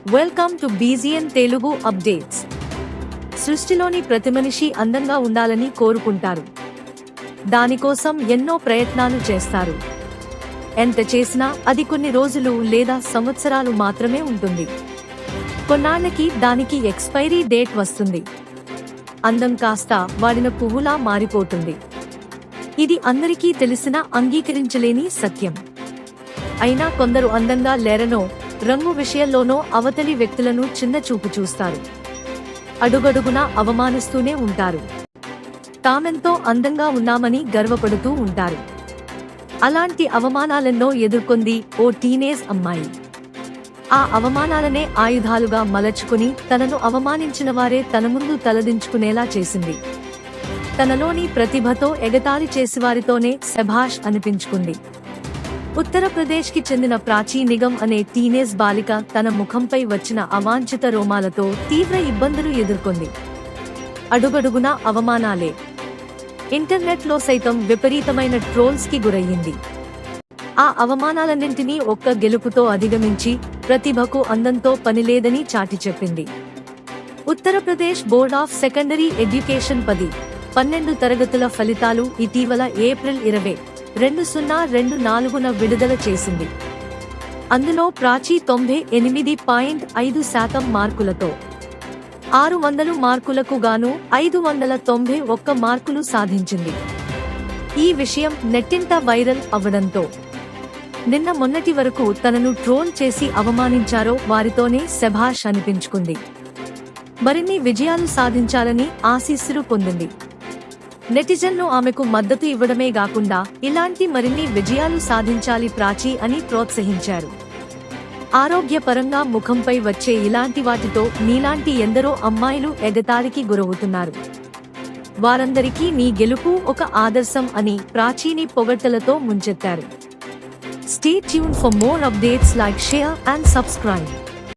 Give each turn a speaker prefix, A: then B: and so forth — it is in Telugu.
A: Welcome to BGN Telugu updates. సృష్టిలోని ప్రతి మనిషి అందంగా ఉండాలని కోరుకుంటారు. దానికోసం ఎన్నో ప్రయత్నాలు చేస్తారు. ఎంత చేసినా అది కొన్ని రోజులు లేదా సంవత్సరాలు మాత్రమే ఉంటుంది. కొన్నాళ్ళకి దానికి ఎక్స్పైరీ డేట్ వస్తుంది. అందం కాస్త వాడిన పువ్వులా మారిపోతుంది. ఇది అందరికీ తెలిసిన అంగీకరించలేని సత్యం. అయినా కొందరు అందంగా లేరనో రంగు విషయంలోనో అవతలి వ్యక్తులను చిన్న చూపు చూస్తారు. అడుగడుగునా అవమానిస్తూనే ఉంటారు. తామెంతో అందంగా ఉన్నామని గర్వపడుతూ ఉంటారు. అలాంటి అవమానాలెన్నో ఎదుర్కొంది ఓ టీనేజ్ అమ్మాయి. ఆ అవమానాలనే ఆయుధాలుగా మలచుకుని తనను అవమానించిన వారే తన ముందు తలదించుకునేలా చేసింది. తనలోని ప్రతిభతో ఎగతాళి చేసేవారితోనే శభాష్ అనిపించుకుంది. ఉత్తరప్రదేశ్ కి చెందిన ప్రాచీ నిగమ్ అనే టీనేజ్ బాలిక తన ముఖంపై వచ్చిన అవాంఛిత రోమాలతో తీవ్ర ఇబ్బందులు ఎదుర్కొంది. అడుగడుగునా అవమానాలే. ఇంటర్నెట్లో సైతం విపరీతమైన ట్రోల్స్ కి గురయ్యింది. ఆ అవమానాలన్నింటినీ ఒక్క గెలుపుతో అధిగమించి ప్రతిభకు అందంతో పనిలేదని చాటి చెప్పింది. Uttar Pradesh board of secondary education 10-12 తరగతుల ఫలితాలు ఇటీవల ఏప్రిల్ 20, 2024న విడుదల చేసింది. అందులో ప్రాచీ 98.5% మార్కులతో 600 మార్కులకు గాను 591 మార్కులు సాధించింది. ఈ విషయం నెట్టింట వైరల్ అవ్వడంతో నిన్న మొన్నటి వరకు తనను ట్రోల్ చేసి అవమానించారో వారితోనే శభాష్ అనిపించుకుంది. మరిన్ని విజయాలు సాధించాలని ఆశీస్సులు పొందింది. నెటిజన్లు ఆమెకు మద్దతు ఇవ్వడమే గాకుండా ఇలాంటి మరిన్ని విజయాలు సాధించాలి ప్రాచీ అని ప్రోత్సహించారు. ఆరోగ్యపరంగా ముఖంపై వచ్చే ఇలాంటి వాటితో నీలాంటి ఎందరో అమ్మాయిలు ఎగతాళికి గురవుతున్నారు. వారందరికీ నీ గెలుపు ఒక ఆదర్శం అని ప్రాచీని పొగడ్తలతో ముంచెత్తారు. Stay tuned for more updates. Like, share and subscribe.